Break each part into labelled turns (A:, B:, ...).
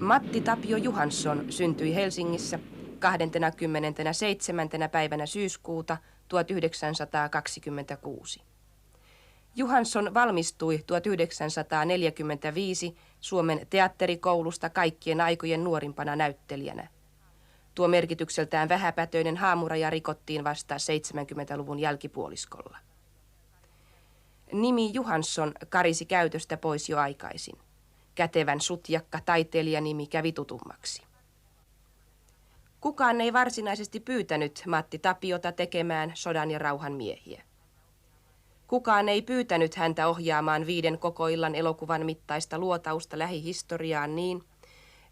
A: Matti Tapio Johansson syntyi Helsingissä 27. päivänä syyskuuta 1926. Johansson valmistui 1945 Suomen teatterikoulusta kaikkien aikojen nuorimpana näyttelijänä. Tuo merkitykseltään vähäpätöinen haamuraja rikottiin vasta 70-luvun jälkipuoliskolla. Nimi Johansson karisi käytöstä pois jo aikaisin. Kätevän sutjakka taiteilijanimi kävi tutummaksi. Kukaan ei varsinaisesti pyytänyt Matti Tapiota tekemään Sodan ja rauhan miehiä. Kukaan ei pyytänyt häntä ohjaamaan 5 koko illan elokuvan mittaista luotausta lähihistoriaan niin,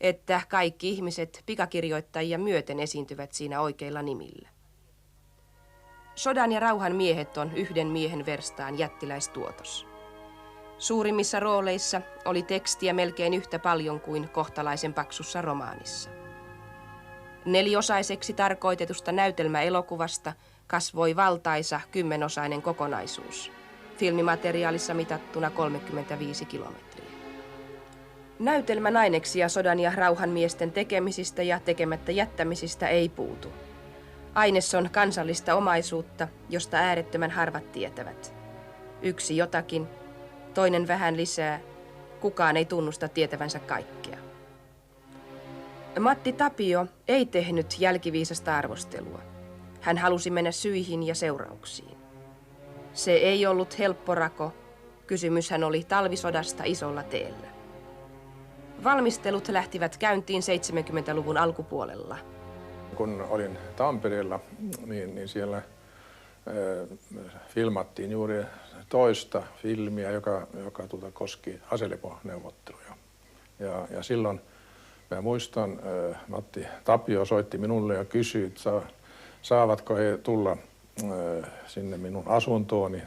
A: että kaikki ihmiset pikakirjoittajia myöten esiintyvät siinä oikeilla nimillä. Sodan ja rauhan miehet on yhden miehen verstaan jättiläistuotos. Suurimmissa rooleissa oli tekstiä melkein yhtä paljon kuin kohtalaisen paksussa romaanissa. 4-osaiseksi tarkoitetusta näytelmäelokuvasta kasvoi valtaisa 10-osainen kokonaisuus, filmimateriaalissa mitattuna 35 kilometriä. Näytelmän aineksia sodan ja rauhan miesten tekemisistä ja tekemättä jättämisistä ei puutu. Aines on kansallista omaisuutta, josta äärettömän harvat tietävät. Yksi jotakin, toinen vähän lisää, kukaan ei tunnusta tietävänsä kaikkea. Matti Tapio ei tehnyt jälkiviisasta arvostelua. Hän halusi mennä syihin ja seurauksiin. Se ei ollut helppo rako. Kysymyshän oli talvisodasta isolla teellä. Valmistelut lähtivät käyntiin 70-luvun alkupuolella.
B: Kun olin Tampereella, niin siellä filmattiin juuri toista filmiä, joka koski aseleponeuvotteluja. Ja silloin mä muistan, Matti Tapio soitti minulle ja kysyi, että saavatko he tulla sinne minun asuntooni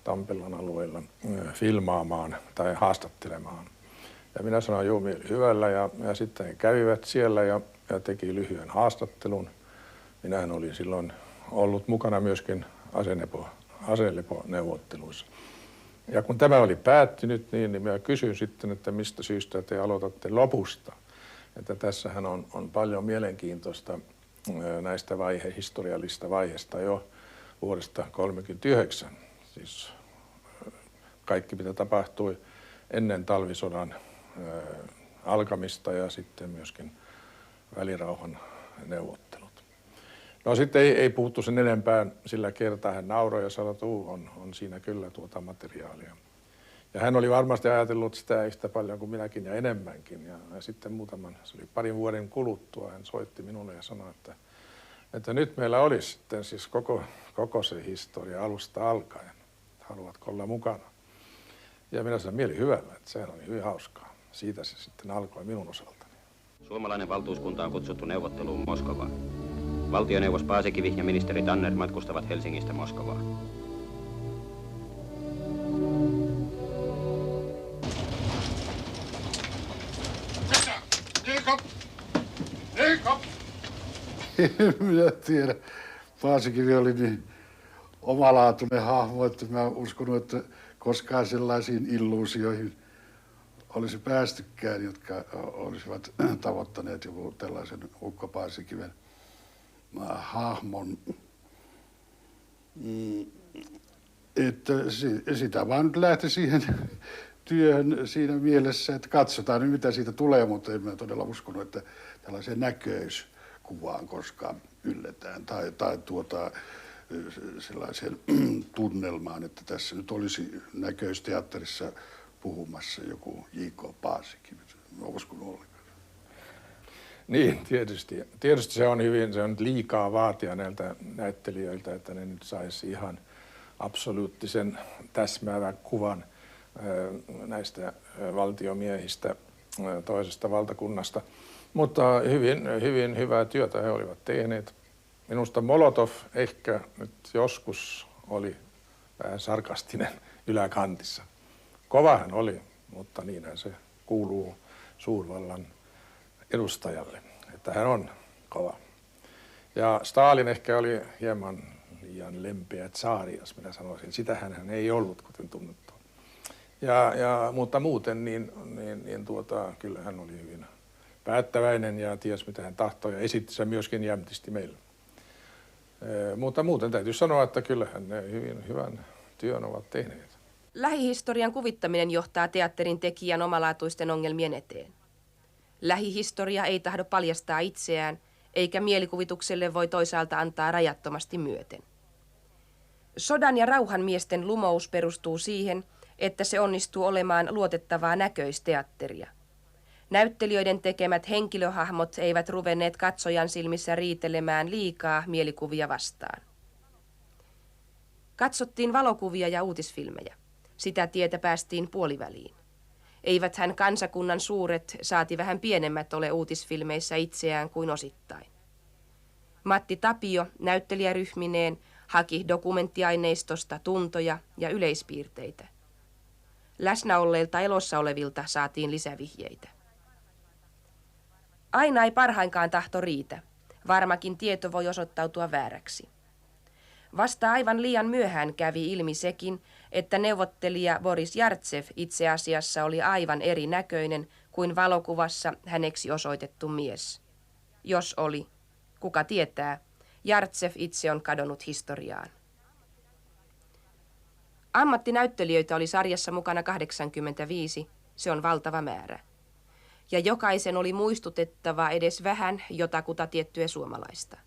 B: Tampelan alueella filmaamaan tai haastattelemaan. Ja minä sanoin juu, hyvällä ja sitten he kävivät siellä ja teki lyhyen haastattelun. Minähän olin silloin ollut mukana myöskin aseleponeuvotteluissa. Ja kun tämä oli päättynyt, niin minä kysyin sitten, että mistä syystä te aloitatte lopusta. Että tässähän on paljon mielenkiintoista näistä historiallisista vaiheista jo vuodesta 1939. Siis kaikki mitä tapahtui ennen talvisodan alkamista ja sitten myöskin välirauhan neuvottelut. No sitten ei puhuttu sen enempää, sillä kertaa hän nauroi ja sanoi, että on siinä kyllä tuota materiaalia. Ja hän oli varmasti ajatellut sitä yhtä paljon kuin minäkin ja enemmänkin. Ja sitten se oli parin vuoden kuluttua, hän soitti minulle ja sanoi, että nyt meillä olisi sitten siis koko se historia alusta alkaen. Haluatko olla mukana? Ja minä sanoin mieli hyvällä, että sehän oli hyvin hauskaa. Siitä se sitten alkoi minun osaltani.
C: Suomalainen valtuuskunta on kutsuttu neuvotteluun Moskovaan. Valtioneuvos Paasikivi ja ministeri Tanner matkustavat Helsingistä Moskovaan.
D: Minä tiedä. Paasikivi oli niin omalaatuinen hahmo, että mä uskonut, että koskaan sellaisiin illuusioihin olisi päästykään, jotka olisivat tavoittaneet joku tällaisen Ukko Paasikiven hahmon. Että sitä vaan nyt lähti siihen työhön siinä mielessä, että katsotaan nyt mitä siitä tulee, mutta en mä todella uskonut, että tällaiseen näköiskuvaan koskaan ylletään tai sellaiseen tunnelmaan, että tässä nyt olisi näköisteatterissa puhumassa joku J.K. Paasikivi. Mä uskon ollenkaan.
B: Niin, tietysti. Tietysti se on liikaa vaatia näiltä näyttelijöiltä, että ne nyt saisi ihan absoluuttisen täsmäävän kuvan näistä valtiomiehistä toisesta valtakunnasta. Mutta hyvin hyvää työtä he olivat tehneet. Minusta Molotov ehkä nyt joskus oli vähän sarkastinen yläkantissa. Kova hän oli, mutta niinhän se kuuluu suurvallan edustajalle, että hän on kova. Ja Stalin ehkä oli hieman liian lempeä tsaari, jos minä sanoisin. Sitähän hän ei ollut, kuten tunnettu. Mutta muuten kyllä hän oli hyvin päättäväinen ja ties mitä hän tahtoi ja esitti se myöskin jämptisti meille. Mutta muuten täytyy sanoa, että kyllähän ne hyvän työn ovat tehneet.
A: Lähihistorian kuvittaminen johtaa teatterin tekijän omalaatuisten ongelmien eteen. Lähihistoria ei tahdo paljastaa itseään, eikä mielikuvitukselle voi toisaalta antaa rajattomasti myöten. Sodan ja rauhan miesten lumous perustuu siihen, että se onnistuu olemaan luotettavaa näköisteatteria. Näyttelijöiden tekemät henkilöhahmot eivät ruvenneet katsojan silmissä riitelemään liikaa mielikuvia vastaan. Katsottiin valokuvia ja uutisfilmejä. Sitä tietä päästiin puoliväliin. Eiväthän kansakunnan suuret, saati vähän pienemmät ole uutisfilmeissä itseään kuin osittain. Matti Tapio näyttelijäryhmineen haki dokumenttiaineistosta tuntoja ja yleispiirteitä. Läsnä olleilta elossa olevilta saatiin lisävihjeitä. Aina ei parhainkaan tahto riitä. Varmakin tieto voi osoittautua vääräksi. Vasta aivan liian myöhään kävi ilmi sekin, että neuvottelija Boris Jartsev itse asiassa oli aivan erinäköinen kuin valokuvassa häneksi osoitettu mies. Jos oli, kuka tietää, Jartsev itse on kadonnut historiaan. Ammattinäyttelijöitä oli sarjassa mukana 85, se on valtava määrä. Ja jokaisen oli muistutettava edes vähän jotakuta tiettyä suomalaista.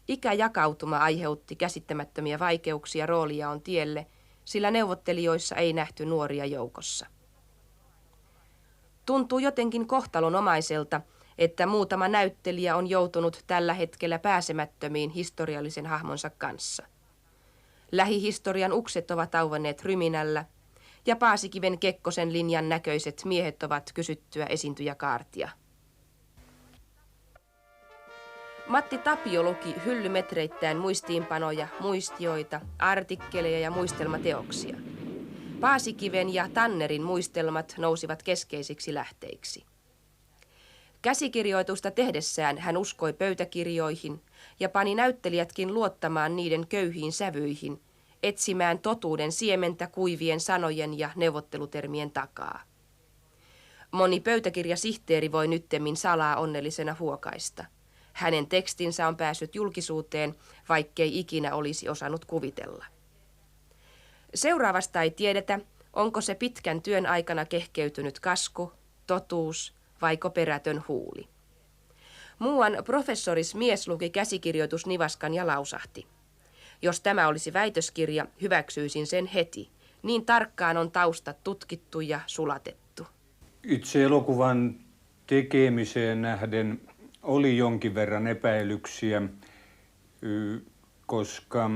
A: Ikäjakautuma aiheutti käsittämättömiä vaikeuksia roolijaon tielle, sillä neuvottelijoissa ei nähty nuoria joukossa. Tuntuu jotenkin kohtalonomaiselta, että muutama näyttelijä on joutunut tällä hetkellä pääsemättömiin historiallisen hahmonsa kanssa. Lähihistorian ukset ovat auvanneet ryminällä, ja Paasikiven Kekkosen linjan näköiset miehet ovat kysyttyä esiintyjäkaartia. Matti Tapio luki hyllymetreittäin muistiinpanoja, muistioita, artikkeleja ja muistelmateoksia. Paasikiven ja Tannerin muistelmat nousivat keskeisiksi lähteiksi. Käsikirjoitusta tehdessään hän uskoi pöytäkirjoihin ja pani näyttelijätkin luottamaan niiden köyhiin sävyihin, etsimään totuuden siementä kuivien sanojen ja neuvottelutermien takaa. Moni pöytäkirjasihteeri voi nyttemmin salaa onnellisena huokaista. Hänen tekstinsä on päässyt julkisuuteen, vaikkei ikinä olisi osannut kuvitella. Seuraavasta ei tiedetä, onko se pitkän työn aikana kehkeytynyt kasku, totuus vaiko perätön huuli. Muuan professoris mies luki käsikirjoitusnivaskan ja lausahti. Jos tämä olisi väitöskirja, hyväksyisin sen heti. Niin tarkkaan on taustat tutkittu ja sulatettu.
E: Itse elokuvan tekemiseen nähden oli jonkin verran epäilyksiä, koska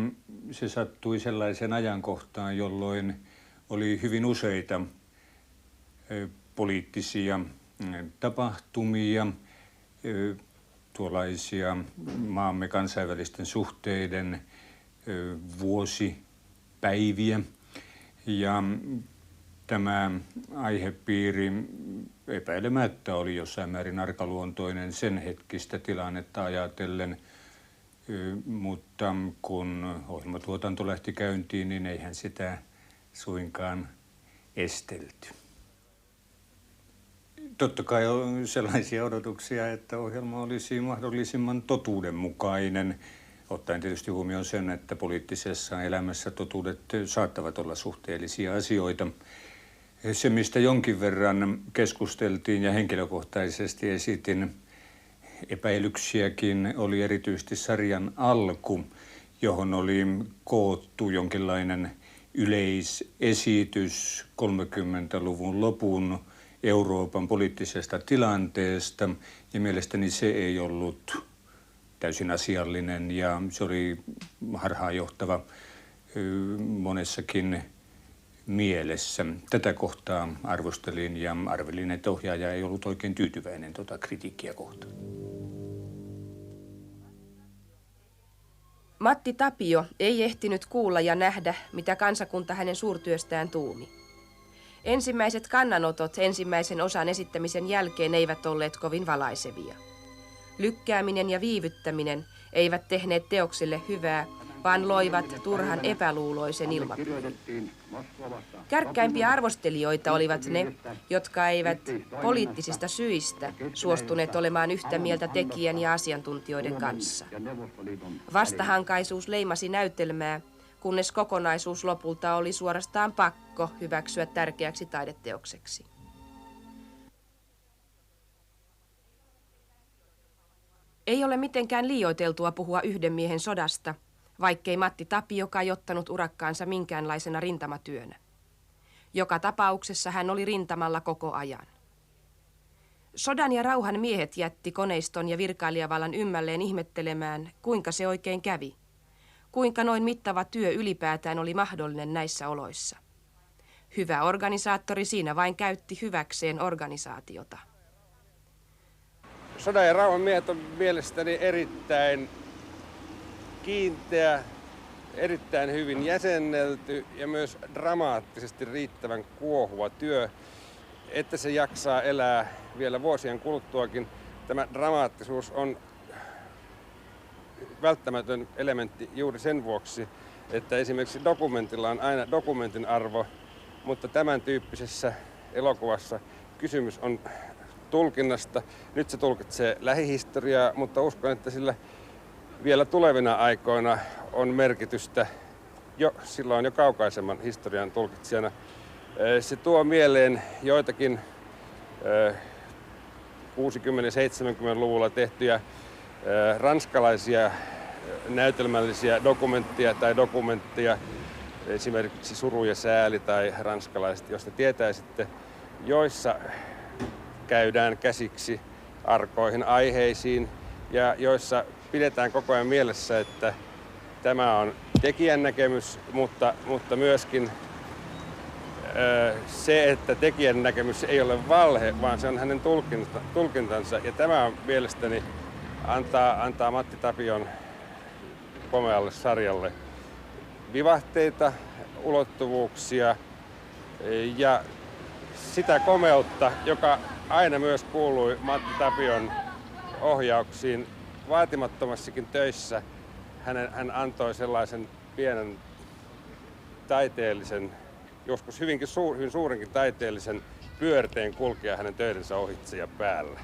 E: se sattui sellaiseen ajankohtaan, jolloin oli hyvin useita poliittisia tapahtumia, tuollaisia maamme kansainvälisten suhteiden vuosipäiviä. Ja tämä aihepiiri epäilemättä oli jossain määrin arkaluontoinen sen hetkistä tilannetta ajatellen, mutta kun ohjelmatuotanto lähti käyntiin, niin eihän sitä suinkaan estelty. Totta kai on sellaisia odotuksia, että ohjelma olisi mahdollisimman totuudenmukainen, ottaen tietysti huomioon sen, että poliittisessa elämässä totuudet saattavat olla suhteellisia asioita. Se, mistä jonkin verran keskusteltiin ja henkilökohtaisesti esitin epäilyksiäkin, oli erityisesti sarjan alku, johon oli koottu jonkinlainen yleisesitys 30-luvun lopun Euroopan poliittisesta tilanteesta, ja mielestäni se ei ollut täysin asiallinen ja se oli harhaanjohtava monessakin mielessä. Tätä kohtaa arvostelin ja arvelin, että ohjaaja ei ollut oikein tyytyväinen kritiikkiä kohtaan.
A: Matti Tapio ei ehtinyt kuulla ja nähdä, mitä kansakunta hänen suurtyöstään tuumi. Ensimmäiset kannanotot ensimmäisen osan esittämisen jälkeen eivät olleet kovin valaisevia. Lykkääminen ja viivyttäminen eivät tehneet teokselle hyvää, vaan loivat turhan epäluuloisen ilmapiirin. Kärkkäimpiä arvostelijoita olivat ne, jotka eivät poliittisista syistä suostuneet olemaan yhtä mieltä tekijän ja asiantuntijoiden kanssa. Vastahankaisuus leimasi näytelmää, kunnes kokonaisuus lopulta oli suorastaan pakko hyväksyä tärkeäksi taideteokseksi. Ei ole mitenkään liioiteltua puhua yhden miehen sodasta, vaikkei Matti Tapio kajottanut urakkaansa minkäänlaisena rintamatyönä. Joka tapauksessa hän oli rintamalla koko ajan. Sodan ja rauhan miehet jätti koneiston ja virkailijavallan ymmälleen ihmettelemään, kuinka se oikein kävi. Kuinka noin mittava työ ylipäätään oli mahdollinen näissä oloissa. Hyvä organisaattori siinä vain käytti hyväkseen organisaatiota.
F: Sodan ja rauhan miehet on mielestäni erittäin kiinteä, erittäin hyvin jäsennelty ja myös dramaattisesti riittävän kuohuva työ, että se jaksaa elää vielä vuosien kuluttuakin. Tämä dramaattisuus on välttämätön elementti juuri sen vuoksi, että esimerkiksi dokumentilla on aina dokumentin arvo, mutta tämän tyyppisessä elokuvassa kysymys on tulkinnasta. Nyt se tulkitsee lähihistoriaa, mutta uskon, että sillä vielä tulevina aikoina on merkitystä silloin jo kaukaisemman historian tulkitsijana. Se tuo mieleen joitakin 60-70-luvulla tehtyjä ranskalaisia näytelmällisiä dokumentteja, esimerkiksi Suru ja sääli tai ranskalaiset, joista tietäisitte, joissa käydään käsiksi arkoihin aiheisiin ja joissa pidetään koko ajan mielessä, että tämä on tekijän näkemys, mutta myöskin se, että tekijän näkemys ei ole valhe, vaan se on hänen tulkintansa. Ja tämä mielestäni antaa Matti Tapion komealle sarjalle vivahteita, ulottuvuuksia ja sitä komeutta, joka aina myös kuului Matti Tapion ohjauksiin vaatimattomassakin töissä. Hän antoi sellaisen pienen taiteellisen, joskus hyvin suurenkin taiteellisen pyörteen kulkea hänen töidensä ohitse ja päällä.